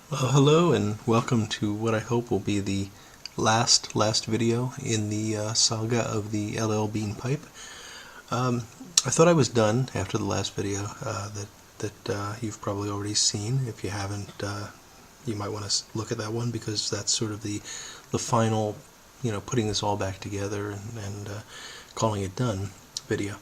Well, hello and welcome to what I hope will be the last video in the saga of the LL Bean pipe. I thought I was done after the last video that you've probably already seen. If you haven't, you might want to look at that one because that's sort of the final, putting this all back together and calling it done video.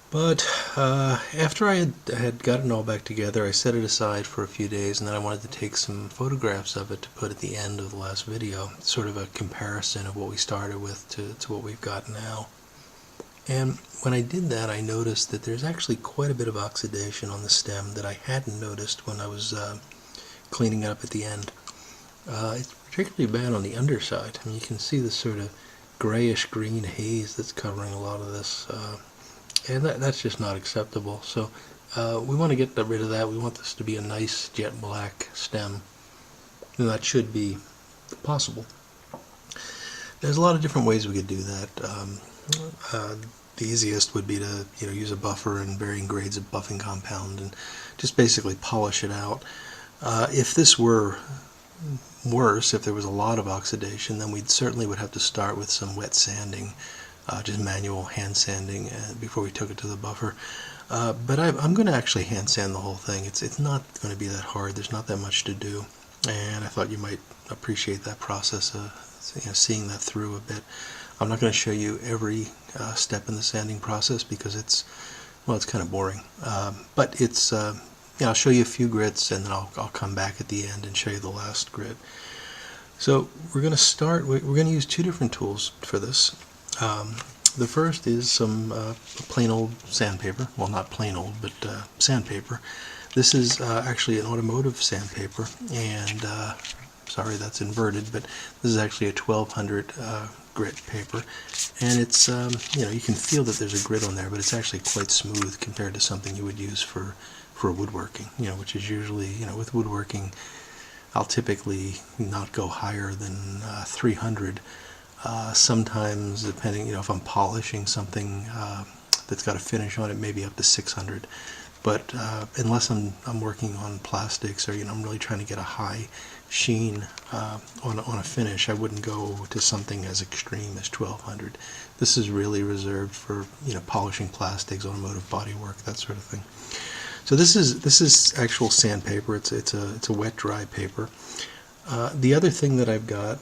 But after I had gotten all back together, I set it aside for a few days, and then I wanted to take some photographs of it to put at the end of the last video, sort of a comparison of what we started with to what we've got now. And when I did that, I noticed that there's actually quite a bit of oxidation on the stem that I hadn't noticed when I was cleaning it up at the end. It's particularly bad on the underside. I mean, you can see this sort of grayish-green haze that's covering a lot of this. And that's just not acceptable. So we want to get rid of that. We want this to be a nice jet black stem, and that should be possible. There's a lot of different ways we could do that. The easiest would be to use a buffer and varying grades of buffing compound and just basically polish it out. If this were worse, if there was a lot of oxidation, then we certainly would have to start with some wet sanding. Just manual hand sanding before we took it to the buffer. But I'm going to actually hand sand the whole thing. It's not going to be that hard. There's not that much to do, and I thought you might appreciate that process, seeing that through a bit. I'm not going to show you every step in the sanding process because it's kind of boring. But it's I'll show you a few grits, and then I'll come back at the end and show you the last grit. So we're going to start. We're going to use two different tools for this. The first is some plain old sandpaper. Well, not plain old, but sandpaper. This is actually an automotive sandpaper, and sorry that's inverted, but this is actually a 1200 grit paper, and it's you can feel that there's a grit on there, but it's actually quite smooth compared to something you would use for woodworking, which is usually, with woodworking, I'll typically not go higher than 300. Sometimes, depending, if I'm polishing something that's got a finish on it, maybe up to 600. But unless I'm working on plastics, or I'm really trying to get a high sheen on a finish, I wouldn't go to something as extreme as 1200. This is really reserved for polishing plastics, automotive bodywork, that sort of thing. So this is actual sandpaper. It's a wet dry paper. The other thing that I've got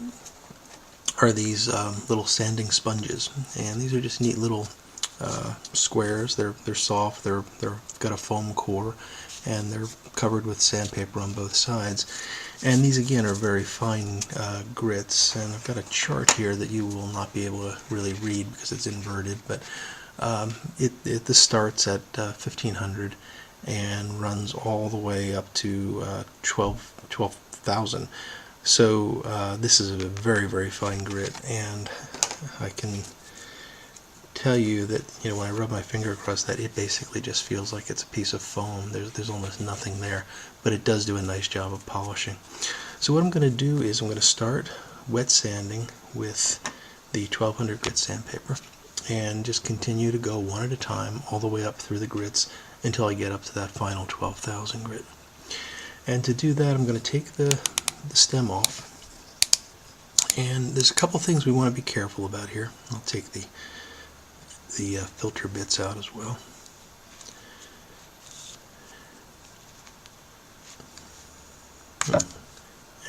are these little sanding sponges, and these are just neat little squares. They're soft. They've got a foam core, and they're covered with sandpaper on both sides. And these again are very fine grits. And I've got a chart here that you will not be able to really read because it's inverted, but this starts at 1500 and runs all the way up to 12,000. So this is a very, very fine grit, and I can tell you that when I rub my finger across that, it basically just feels like it's a piece of foam. There's almost nothing there, but it does do a nice job of polishing. So what I'm going to do is I'm going to start wet sanding with the 1200 grit sandpaper, and just continue to go one at a time all the way up through the grits until I get up to that final 12,000 grit. And to do that, I'm going to take the stem off, and there's a couple things we want to be careful about here. I'll take the filter bits out as well.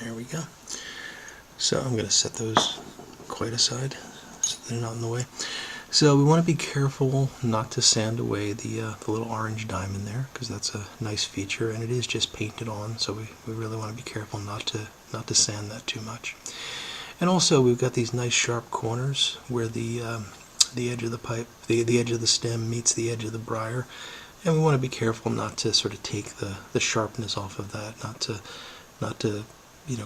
There we go. So I'm going to set those quite aside so they're not in the way. So we want to be careful not to sand away the little orange diamond there, because that's a nice feature, and it is just painted on, so we really want to be careful not to sand that too much. And also we've got these nice sharp corners where the edge of the pipe, the edge of the stem meets the edge of the briar, and we want to be careful not to sort of take the sharpness off of that, not to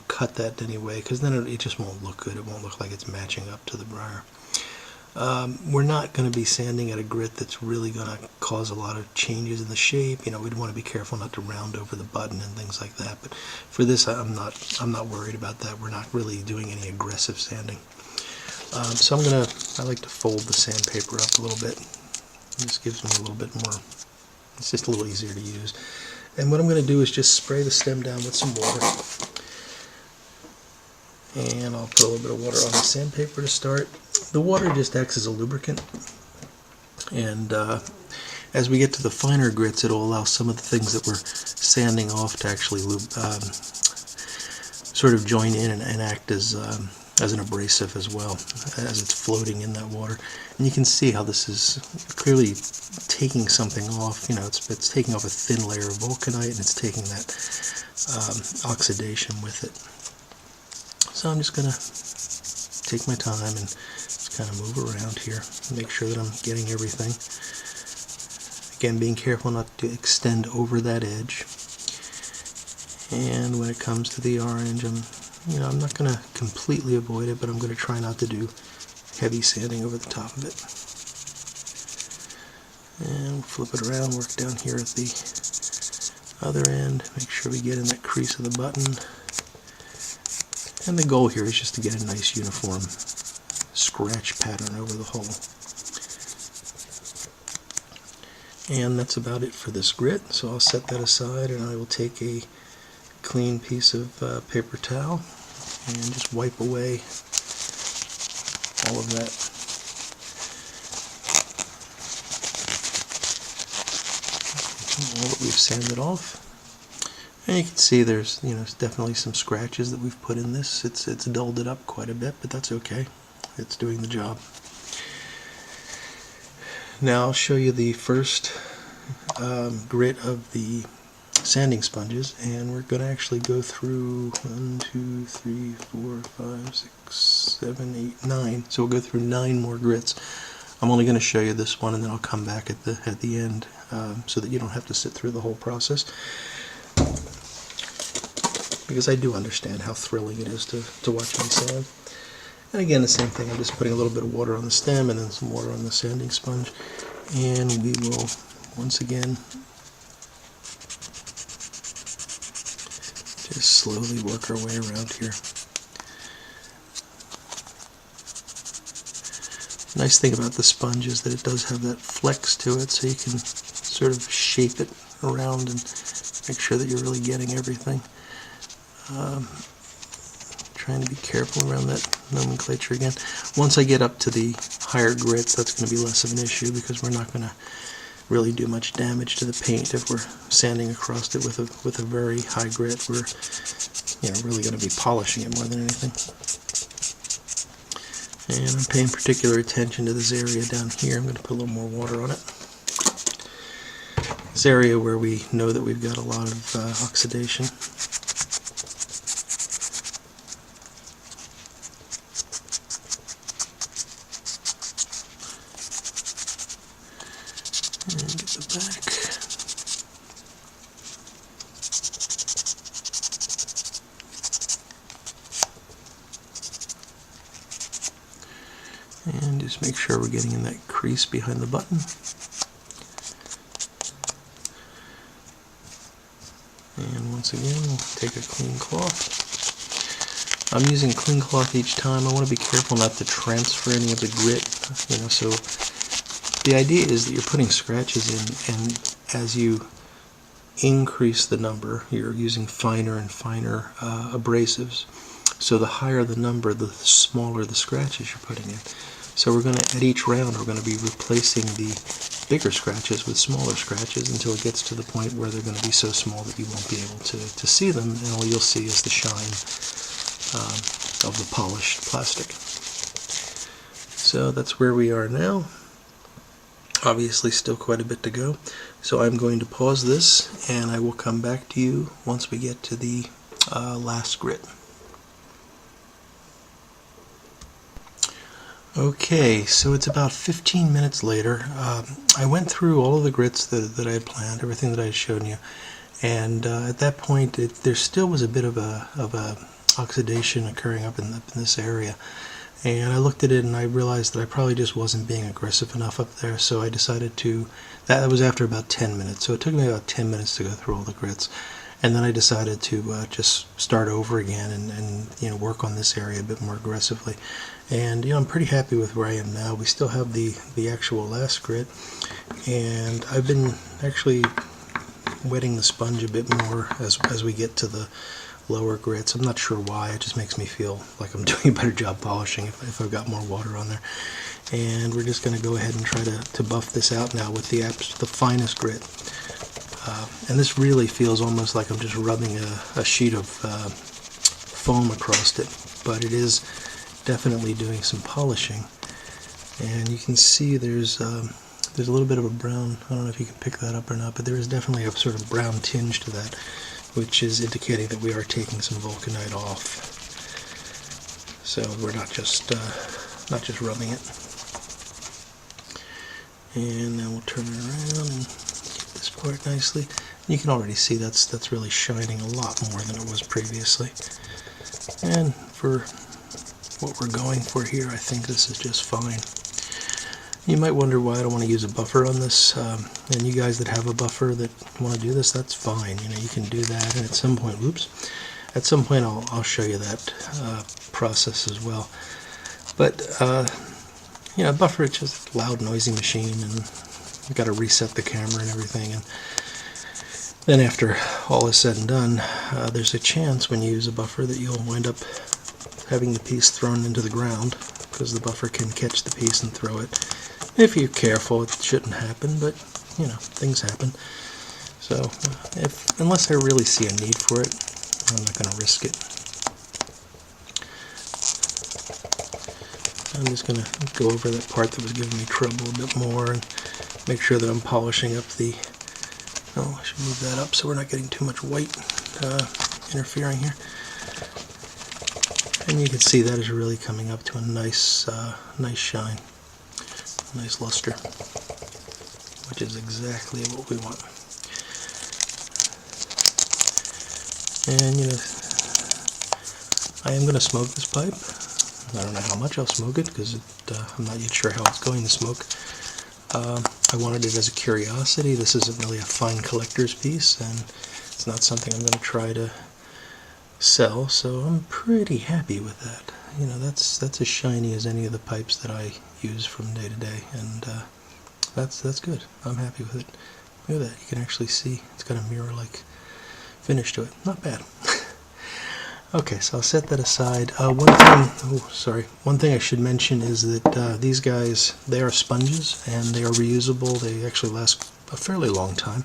cut that in any way, because then it just won't look good. It won't look like it's matching up to the briar. We're not going to be sanding at a grit that's really going to cause a lot of changes in the shape. We'd want to be careful not to round over the button and things like that. But for this, I'm not worried about that. We're not really doing any aggressive sanding. So I like to fold the sandpaper up a little bit. This gives me a little bit more. It's just a little easier to use. And what I'm going to do is just spray the stem down with some water. And I'll put a little bit of water on the sandpaper to start. The water just acts as a lubricant. And as we get to the finer grits, it'll allow some of the things that we're sanding off to actually sort of join in and act as an abrasive as well, as it's floating in that water. And you can see how this is clearly taking something off. You know, it's taking off a thin layer of vulcanite, and it's taking that oxidation with it. So I'm just going to take my time and just kind of move around here, make sure that I'm getting everything. Again, being careful not to extend over that edge. And when it comes to the orange, I'm not going to completely avoid it, but I'm going to try not to do heavy sanding over the top of it. And we'll flip it around, work down here at the other end, make sure we get in that crease of the button. And the goal here is just to get a nice uniform scratch pattern over the hole. And that's about it for this grit, so I'll set that aside, and I will take a clean piece of paper towel and just wipe away all of that. All that we've sanded off. And you can see there's definitely some scratches that we've put in this. It's dulled it up quite a bit, but that's okay. It's doing the job. Now I'll show you the first grit of the sanding sponges, and we're going to actually go through 1, 2, 3, 4, 5, 6, 7, 8, 9. So we'll go through 9 more grits. I'm only going to show you this one, and then I'll come back at the end so that you don't have to sit through the whole process. Because I do understand how thrilling it is to watch me sand. And again, the same thing, I'm just putting a little bit of water on the stem and then some water on the sanding sponge. And we will, once again, just slowly work our way around here. The nice thing about the sponge is that it does have that flex to it, so you can sort of shape it around and make sure that you're really getting everything. Trying to be careful around that nomenclature again. Once I get up to the higher grits, that's going to be less of an issue because we're not going to really do much damage to the paint if we're sanding across it with a very high grit. We're really going to be polishing it more than anything. And I'm paying particular attention to this area down here. I'm going to put a little more water on it. This area where we know that we've got a lot of oxidation. And get the back. And just make sure we're getting in that crease behind the button. And once again, we'll take a clean cloth. I'm using a clean cloth each time. I want to be careful not to transfer any of the grit, so the idea is that you're putting scratches in, and as you increase the number, you're using finer and finer abrasives. So the higher the number, the smaller the scratches you're putting in. So we're going to, at each round, we're going to be replacing the bigger scratches with smaller scratches until it gets to the point where they're going to be so small that you won't be able to see them, and all you'll see is the shine of the polished plastic. So that's where we are now. Obviously still quite a bit to go. So I'm going to pause this, and I will come back to you once we get to the last grit. Okay, so it's about 15 minutes later. I went through all of the grits that I had planned, everything that I had shown you, and at that point there still was a bit of a oxidation occurring up in this area. And I looked at it and I realized that I probably just wasn't being aggressive enough up there, so I decided to, that was after about 10 minutes, so it took me about 10 minutes to go through all the grits. And then I decided to just start over again and work on this area a bit more aggressively. And I'm pretty happy with where I am now. We still have the actual last grit, and I've been actually wetting the sponge a bit more as we get to the lower grits. I'm not sure why, it just makes me feel like I'm doing a better job polishing if I've got more water on there. And we're just going to go ahead and try to buff this out now with the finest grit. And this really feels almost like I'm just rubbing a sheet of foam across it, but it is definitely doing some polishing. And you can see there's a little bit of a brown, I don't know if you can pick that up or not, but there is definitely a sort of brown tinge to that, which is indicating that we are taking some vulcanite off. So we're not just rubbing it. And then we'll turn it around and get this part nicely. You can already see that's really shining a lot more than it was previously. And for what we're going for here, I think this is just fine. You might wonder why I don't want to use a buffer on this, and you guys that have a buffer that want to do this, that's fine. You know, you can do that, and at some point, at some point I'll show you that process as well. But you know, buffer, it's just a loud, noisy machine, and you've got to reset the camera and everything. And then after all is said and done, there's a chance when you use a buffer that you'll wind up having the piece thrown into the ground, because the buffer can catch the piece and throw it. If you're careful, it shouldn't happen, but you know, things happen. So unless I really see a need for it, I'm not going to risk it. I'm just going to go over that part that was giving me trouble a bit more and make sure that I'm polishing up the... Oh, I should move that up so we're not getting too much white interfering here. And you can see that is really coming up to a nice shine, a nice luster, which is exactly what we want. And you know, I am going to smoke this pipe. I don't know how much I'll smoke it because I'm not yet sure how it's going to smoke. I wanted it as a curiosity. This isn't really a fine collector's piece, and it's not something I'm going to try to sell, so I'm pretty happy with that. You know, that's as shiny as any of the pipes that I use from day to day, and that's good. I'm happy with it. Look at that, you can actually see it's got a mirror-like finish to it. Not bad. Okay, so I'll set that aside. One thing I should mention is that these guys, they are sponges and they are reusable. They actually last a fairly long time.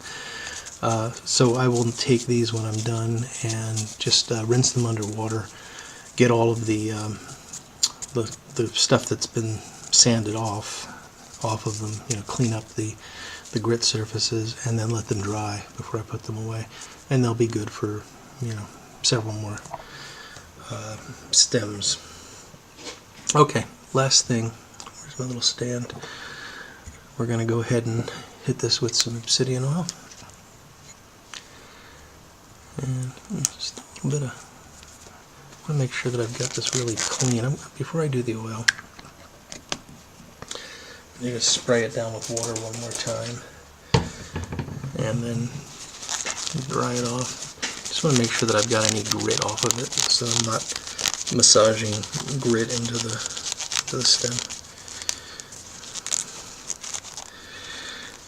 So I will take these when I'm done and just rinse them underwater, get all of the stuff that's been sanded off of them, you know, clean up the grit surfaces, and then let them dry before I put them away. And they'll be good for, you know, several more stems. Okay, last thing. Where's my little stand? We're going to go ahead and hit this with some obsidian oil. And just a little bit of... I want to make sure that I've got this really clean. Before I do the oil, I'm going to spray it down with water one more time. And then dry it off. Just want to make sure that I've got any grit off of it, so I'm not massaging grit into the stem.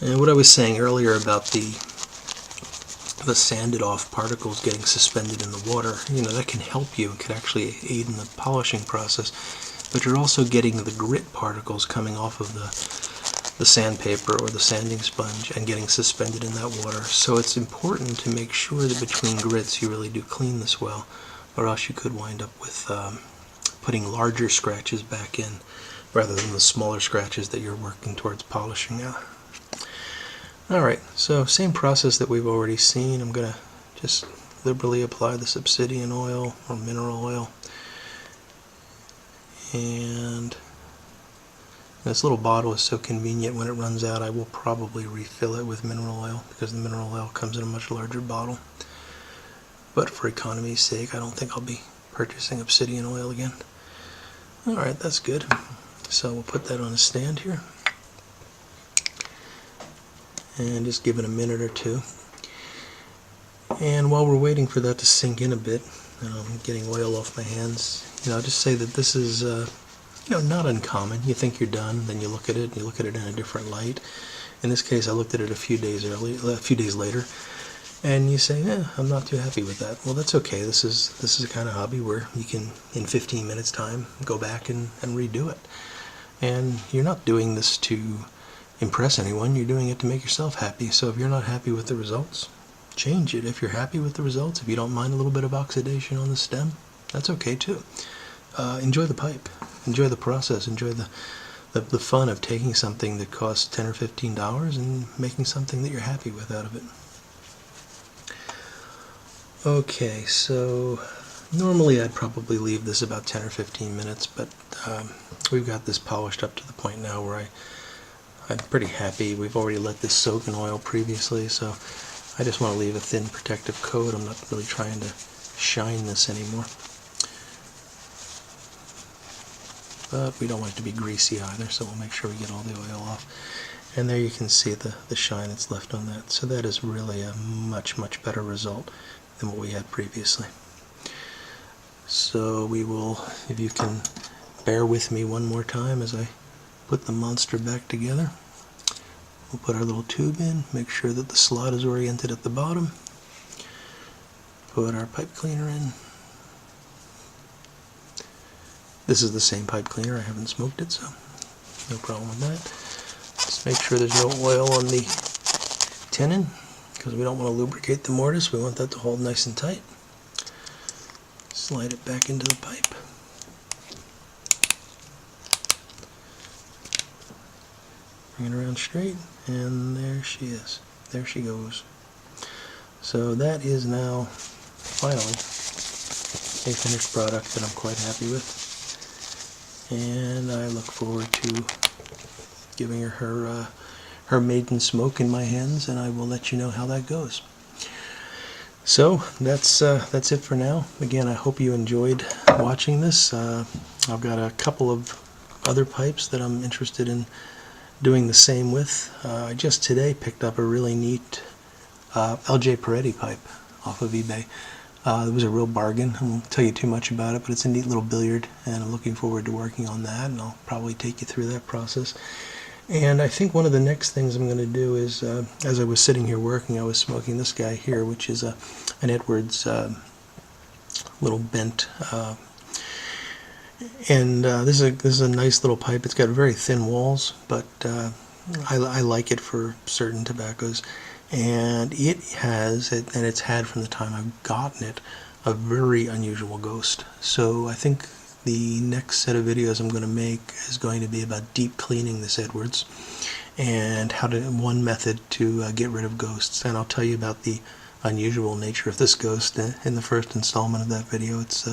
And what I was saying earlier about the sanded off particles getting suspended in the water, you know, that can help you. It can actually aid in the polishing process, but you're also getting the grit particles coming off of the sandpaper or the sanding sponge and getting suspended in that water. So it's important to make sure that between grits you really do clean this well, or else you could wind up with putting larger scratches back in rather than the smaller scratches that you're working towards polishing out. Alright, so same process that we've already seen. I'm going to just liberally apply this obsidian oil or mineral oil. And this little bottle is so convenient. When it runs out, I will probably refill it with mineral oil because the mineral oil comes in a much larger bottle. But for economy's sake, I don't think I'll be purchasing obsidian oil again. Alright, that's good. So we'll put that on a stand here. And just give it a minute or two. And while we're waiting for that to sink in a bit, and I'm getting oil off my hands, you know, I'll just say that this is, you know, not uncommon. You think you're done, then you look at it, and you look at it in a different light. In this case, I looked at it a few days later, and you say, I'm not too happy with that. Well, that's okay. This is a kind of hobby where you can, in 15 minutes time, go back and redo it. And you're not doing this to impress anyone, you're doing it to make yourself happy. So if you're not happy with the results, change it. If you're happy with the results, if you don't mind a little bit of oxidation on the stem, that's okay too. Enjoy the pipe, enjoy the process, enjoy the fun of taking something that costs $10 or $15 and making something that you're happy with out of it. Okay, so normally I'd probably leave this about 10 or 15 minutes, but we've got this polished up to the point now where I'm pretty happy. We've already let this soak in oil previously, so I just want to leave a thin protective coat. I'm not really trying to shine this anymore. But we don't want it to be greasy either, so we'll make sure we get all the oil off. And there you can see the shine that's left on that. So that is really a much, much better result than what we had previously. So we will, if you can bear with me one more time as I put the monster back together. We'll put our little tube in, make sure that the slot is oriented at the bottom. Put our pipe cleaner in. This is the same pipe cleaner, I haven't smoked it, so no problem with that. Just make sure there's no oil on the tenon, because we don't want to lubricate the mortise. We want that to hold nice and tight. Slide it back into the pipe. Bring it around straight, and there she is. There she goes. So that is now finally a finished product that I'm quite happy with, and I look forward to giving her her maiden smoke in my hands, and I will let you know how that goes. So that's it for now. Again, I hope you enjoyed watching this. I've got a couple of other pipes that I'm interested in doing the same with. I just today picked up a really neat LJ Peretti pipe off of eBay. It was a real bargain. I won't tell you too much about it, but it's a neat little billiard, and I'm looking forward to working on that, and I'll probably take you through that process. And I think one of the next things I'm going to do is, as I was sitting here working, I was smoking this guy here, which is an Edwards little bent, and this is a nice little pipe. It's got very thin walls, but I like it for certain tobaccos, and it has, and it's had from the time I've gotten it, a very unusual ghost. So I think the next set of videos I'm going to make is going to be about deep cleaning this Edwards and one method to get rid of ghosts. And I'll tell you about the unusual nature of this ghost in the first installment of that video. It's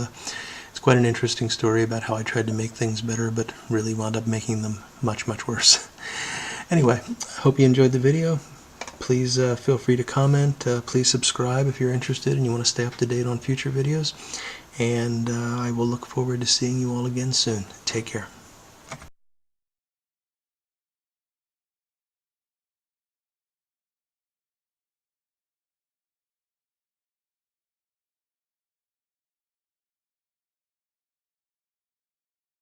quite an interesting story about how I tried to make things better but really wound up making them much, much worse. Anyway, I hope you enjoyed the video. Please feel free to comment. Please subscribe if you're interested and you want to stay up to date on future videos. And I will look forward to seeing you all again soon. Take care.